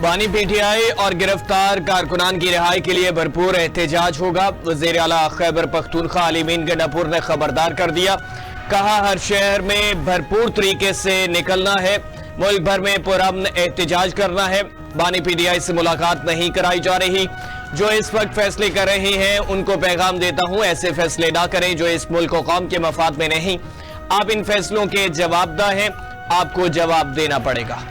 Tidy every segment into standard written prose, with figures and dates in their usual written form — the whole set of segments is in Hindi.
बानी पीटीआई और गिरफ्तार कारकुनान की रिहाई के लिए भरपूर एहतजाज होगा। वज़ीर आला खैबर पख्तूनख्वा अली मीन गंडापुर ने खबरदार कर दिया, कहा हर शहर में भरपूर तरीके से निकलना है, मुल्क भर में पुरअमन एहतजाज करना है। बानी पीटीआई से मुलाकात नहीं कराई जा रही। जो इस वक्त फैसले कर रहे हैं उनको पैगाम देता हूं, ऐसे फैसले ना करें जो इस मुल्क और कौम के मफाद में नहीं। आप इन फैसलों के जवाबदा हैं, आपको जवाब देना पड़ेगा।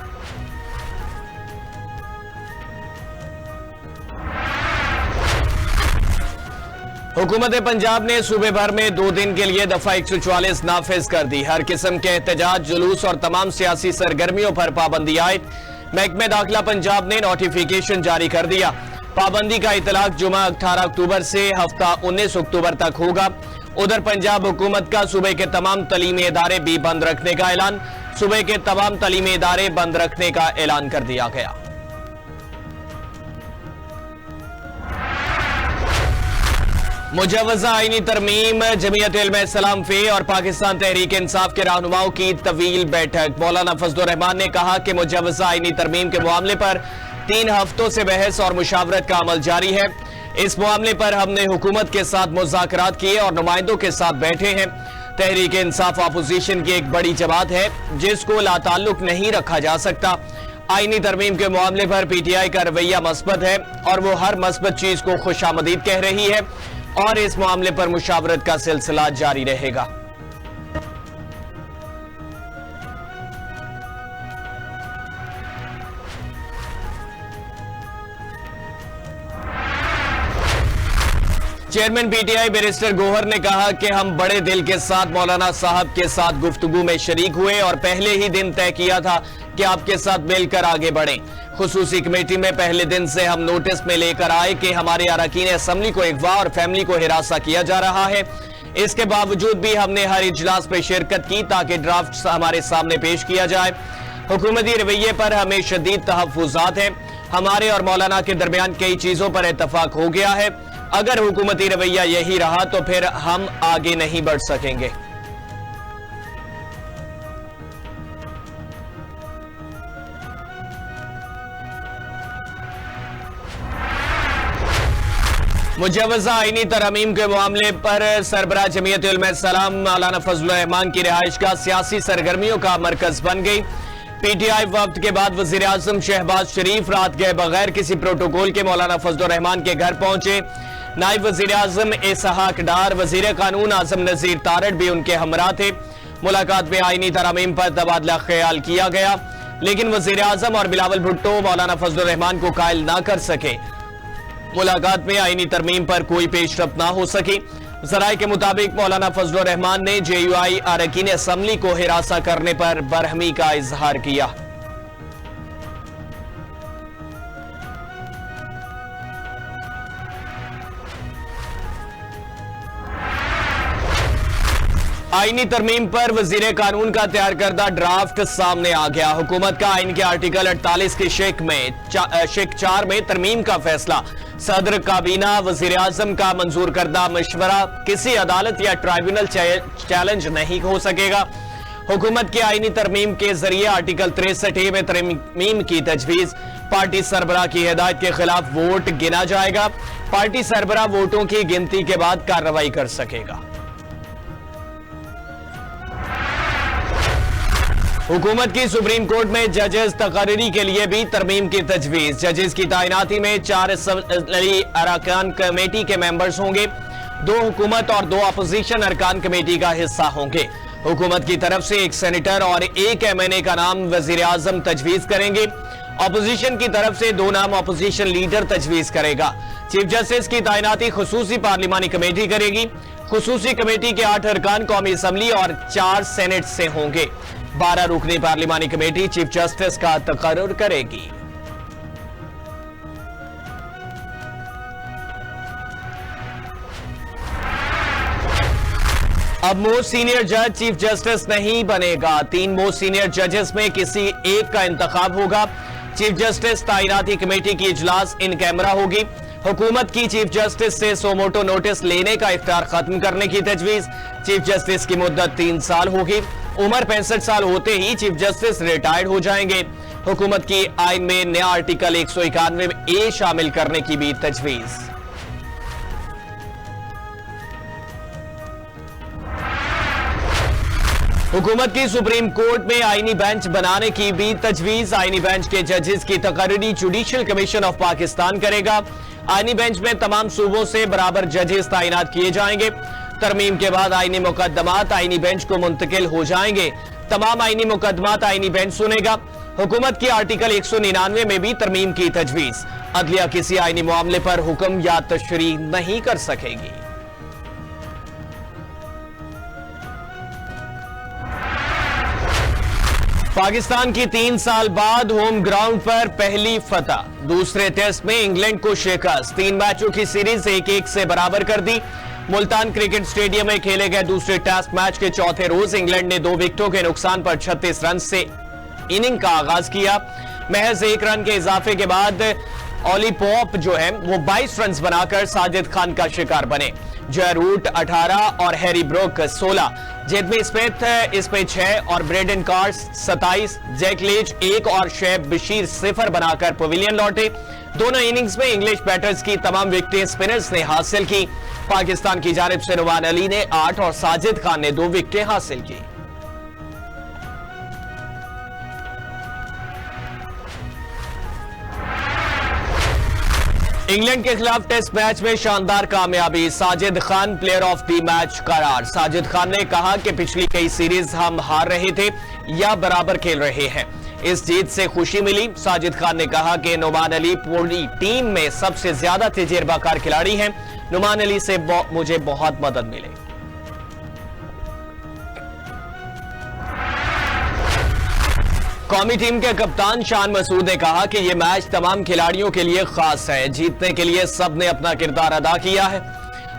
हुकूमत पंजाब ने सूबे भर में 2 दिन के लिए दफा 144 नाफिज कर दी। हर किस्म के एहतजाज, जुलूस और तमाम सियासी सरगर्मियों पर पाबंदी आयद। महकमे दाखिला पंजाब ने नोटिफिकेशन जारी कर दिया। पाबंदी का इतलाक जुमा 18 अक्टूबर से हफ्ता 19 अक्टूबर तक होगा। उधर पंजाब हुकूमत का सूबे के तमाम तलीमी इदारे भी बंद रखने का ऐलान। सूबे के तमाम तलीमी इदारे बंद रखने का ऐलान कर दिया गया। मुजव्वज़ा आईनी तरमीम, जमीयत इल्म-ए-इस्लाम फे और पाकिस्तान तहरीक इंसाफ के रहनुमाओं की तवील बैठक। मौलाना फजलुर रहमान ने कहा कि मुजव्वज़ा आईनी तरमीम के मामले पर 3 हफ्तों से बहस और मुशावरत का अमल जारी है। इस मामले पर हमने हुकूमत के साथ मुज़ाकरात किए और नुमाइंदों के साथ बैठे हैं। तहरीक इंसाफ अपोजिशन की एक बड़ी जमात है जिसको लाताल्लुक नहीं रखा जा सकता। आईनी तरमीम के मामले पर पीटीआई का रवैया मस्बत है और वो हर मस्बत चीज को खुशामदीद कह रही है और इस मामले पर मुशावरत का सिलसिला जारी रहेगा। चेयरमैन पीटीआई बैरिस्टर गोहर ने कहा कि हम बड़े दिल के साथ मौलाना साहब के साथ गुफ्तगू में शरीक हुए और पहले ही दिन तय किया था कि आपके साथ मिलकर आगे बढ़ें। खुसूसी कमेटी में पहले दिन से हम नोटिस में लेकर आए कि हमारे अरकान असम्बली को अगवा और फैमिली को हिरासा किया जा रहा है। इसके बावजूद भी हमने हर इजलास में शिरकत की ताकि ड्राफ्ट हमारे सामने पेश किया जाए। हुकूमती रवैये पर हमें शदीद तहफ़्फ़ुज़ात हैं। हमारे और मौलाना के दरमियान कई चीजों पर इत्तफाक हो गया है। अगर हुकूमती रवैया यही रहा तो फिर हम आगे नहीं बढ़ सकेंगे। मुजव्वज़ा आईनी तरमीम के मामले पर सरबराह जमीयत इल्म-ए-इस्लाम मौलाना फजलुर रहमान की रिहाइशगाह सियासी सरगर्मियों का मरकज बन गई। पीटीआई वक्त के बाद वजीर आजम शहबाज शरीफ रात गए बगैर किसी प्रोटोकॉल के मौलाना फजलुर रहमान के घर पहुंचे। नायब वजीर आजम इसहाक डार, वजीर कानून आजम नजीर तारड़ भी उनके हमरा थे। मुलाकात में आईनी तरमीम पर तबादला ख्याल किया गया, लेकिन वजीर आजम और बिलावल भुट्टो मौलाना फजलुर रहमान को कायल ना कर सके। मुलाकात में आईनी तरमीम पर कोई पेशरफ ना हो सकी। ज़राए के मुताबिक मौलाना फजलुर रहमान ने जेयूआई अरकान असम्बली को हिरासा करने पर बरहमी का इजहार किया। आईनी तरमीम पर वजीर कानून का तैयार करदा ड्राफ्ट सामने आ गया। हुकूमत का आइन के आर्टिकल 48 के शेक 4 में तरमीम का फैसला सदर काबीना वजीर आजम का मंजूर करदा मशवरा किसी अदालत या ट्राइब्यूनल चैलेंज नहीं हो सकेगा। हुकूमत की आईनी तरमीम के जरिए आर्टिकल 63 में तरमीम की तजवीज। पार्टी सरबराह की हिदायत के खिलाफ वोट गिना जाएगा। पार्टी सरबराह वोटों की गिनती के बाद कार्रवाई कर सकेगा। हुकूमत की सुप्रीम कोर्ट में जजेस तकरीरी के लिए भी तरमीम की तजवीज। जजेस की तैनाती में 4 अरकान कमेटी के मेंबर्स होंगे। 2 हुकूमत और 2 अपोजिशन अरकान कमेटी का हिस्सा होंगे। हुकूमत की तरफ से 1 सेनेटर और 1 MNA का नाम वजीर आजम तजवीज करेंगे। अपोजिशन की तरफ से 2 नाम अपोजिशन लीडर तजवीज करेगा। चीफ जस्टिस की तैनाती खुसूसी पार्लिमानी कमेटी करेगी। खुसूसी कमेटी के 8 अरकान कौमी असम्बली और 4 सेनेट से होंगे। 12 रुकनी पार्लिमानी कमेटी चीफ जस्टिस का तकर्रुर करेगी। अब मोस्ट सीनियर जज चीफ जस्टिस नहीं बनेगा। 3 मोस्ट सीनियर जजेस में किसी एक का इंतखाब होगा। चीफ जस्टिस तैनाती कमेटी की इजलास इन कैमरा होगी। हुकूमत की चीफ जस्टिस से सोमोटो नोटिस लेने का इख्तियार खत्म करने की तजवीज। चीफ जस्टिस की मुद्दत 3 साल होगी। उम्र 65 साल होते ही चीफ जस्टिस रिटायर्ड हो जाएंगे। हुकूमत की आइन में नया आर्टिकल 191A शामिल करने की भी तजवीज। हुकूमत की सुप्रीम कोर्ट में आईनी बेंच बनाने की भी तजवीज। आईनी बेंच के जजेस की तकर्री जुडिशियल कमीशन ऑफ पाकिस्तान करेगा। आईनी बेंच में तमाम सूबों से बराबर जजेस तैनात किए जाएंगे। तरमीम के बाद आईनी मुकदमात आईनी बेंच को मुंतकिल हो जाएंगे। तमाम आईनी मुकदमात आईनी बेंच सुनेगा। हुकूमत की आर्टिकल 199 में भी तरमीम की तजवीज। अदलिया किसी आईनी मामले पर हुक्म या तशरीह नहीं कर सकेगी। पाकिस्तान की 3 साल बाद होम ग्राउंड पर पहली फतह। दूसरे टेस्ट में इंग्लैंड को शिकस्त। 3 मैचों की सीरीज 1-1 से बराबर कर दी। मुल्तान क्रिकेट स्टेडियम में खेले गए दूसरे टेस्ट मैच के चौथे रोज इंग्लैंड ने 2 विकेटों के नुकसान पर 36 रन से इनिंग का आगाज किया। महज 1 रन के इजाफे के बाद ऑली पॉप जो है वो 22 रन बनाकर साजिद खान का शिकार बने। जय रूट 18 और हैरी ब्रोक 16, जेडमी स्मिथ इसमें 6 और ब्रेडन कार्स 27, जैक लीच 1 और शेब बशीर 0 बनाकर पवेलियन लौटे। दोनों इनिंग्स में इंग्लिश बैटर्स की तमाम विकेटें स्पिनर्स ने हासिल की। पाकिस्तान की जानिब से नुमान अली ने 8 और साजिद खान ने 2 विकेटें हासिल की। इंग्लैंड के खिलाफ टेस्ट मैच में शानदार कामयाबी। Sajid Khan player of the match करार। साजिद खान ने कहा कि पिछली कई सीरीज हम हार रहे थे या बराबर खेल रहे हैं, इस जीत से खुशी मिली। साजिद खान ने कहा कि नुमान अली पूरी टीम में सबसे ज्यादा तजुर्बाकार खिलाड़ी हैं। नुमान अली से मुझे बहुत मदद मिली। कौमी टीम के कप्तान शान मसूद ने कहा कि यह मैच तमाम खिलाड़ियों के लिए खास है। जीतने के लिए सबने अपना किरदार अदा किया है।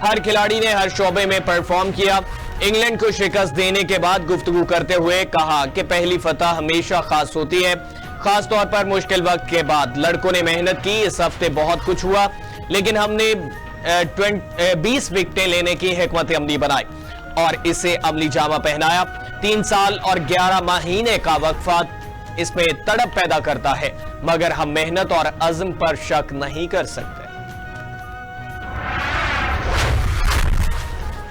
हर खिलाड़ी ने हर शोबे में परफॉर्म किया। इंग्लैंड को शिकस्त देने के बाद गुफ्तगू करते हुए कहा कि पहली फतह हमेशा खास होती है, खास तौर पर मुश्किल वक्त के बाद। लड़कों ने मेहनत की। इस हफ्ते बहुत कुछ हुआ, लेकिन हमने 20 विकेटें लेने की हिकमत अमली बनाई और इसे अमली जामा पहनाया। 3 साल और 11 महीने का वक्फा इसमें तड़प पैदा करता है, मगर हम मेहनत और अज़्म पर शक नहीं कर सकते।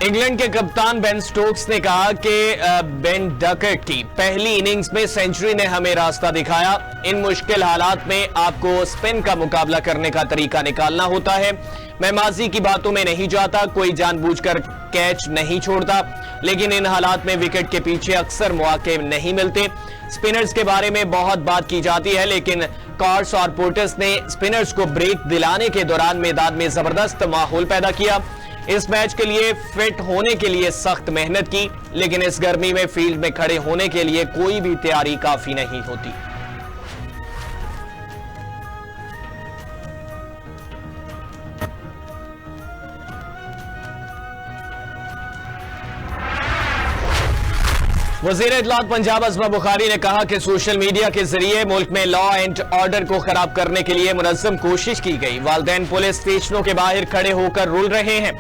इंग्लैंड के कप्तान बेन स्टोक्स ने कहा कि बेन डकर्ट की पहली इनिंग्स में सेंचुरी ने हमें रास्ता दिखाया। इन मुश्किल हालात में आपको स्पिन का मुकाबला करने का तरीका निकालना होता है। मैं माजी की बातों में नहीं जाता, कोई जानबूझकर कैच नहीं छोड़ता, लेकिन इन हालात में विकेट के पीछे अक्सर मौके नहीं मिलते। स्पिनर्स के बारे में बहुत बात की जाती है, लेकिन कार्स और पोर्टस ने स्पिनर्स को ब्रेक दिलाने के दौरान मैदान में जबरदस्त माहौल पैदा किया। इस मैच के लिए फिट होने के लिए सख्त मेहनत की, लेकिन इस गर्मी में फील्ड में खड़े होने के लिए कोई भी तैयारी काफी नहीं होती। वज़ीर इत्तलात पंजाब अज़मा बुखारी ने कहा कि सोशल मीडिया के जरिए मुल्क में लॉ एंड ऑर्डर को खराब करने के लिए मुनज़्ज़म कोशिश की गई। वालिदैन पुलिस स्टेशनों के बाहर खड़े होकर रुल रहे हैं।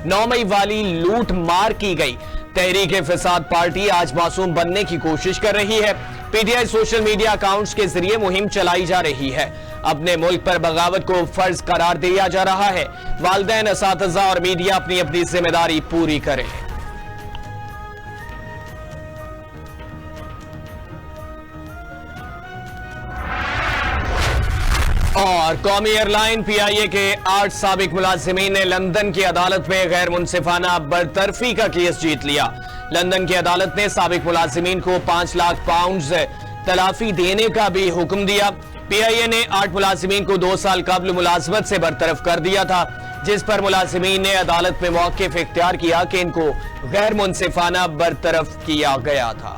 9 मई वाली लूट मार की गई। तहरीक फसाद पार्टी आज मासूम बनने की कोशिश कर रही है। पीटीआई सोशल मीडिया अकाउंट्स के जरिए मुहिम चलाई जा रही है। अपने मुल्क पर बगावत को फर्ज करार दिया जा रहा है। वालिदैन, असातिज़ा और मीडिया अपनी अपनी जिम्मेदारी पूरी करें। और कौमी एयरलाइन पीआईए के 8 साबिक मुलाजिमीन ने लंदन की अदालत में गैर मुनसिफाना बरतरफी का केस जीत लिया। लंदन की अदालत ने साबिक मुलाजिमीन को 5 लाख पाउंड तलाफी देने का भी हुक्म दिया। पीआईए ने 8 मुलाजिमीन को 2 साल कबल मुलाजमत से बरतरफ कर दिया था, जिस पर मुलाजिमीन ने अदालत में मौक़िफ़ इख्तियार किया कि इनको गैर मुनसिफाना बरतरफ किया गया था।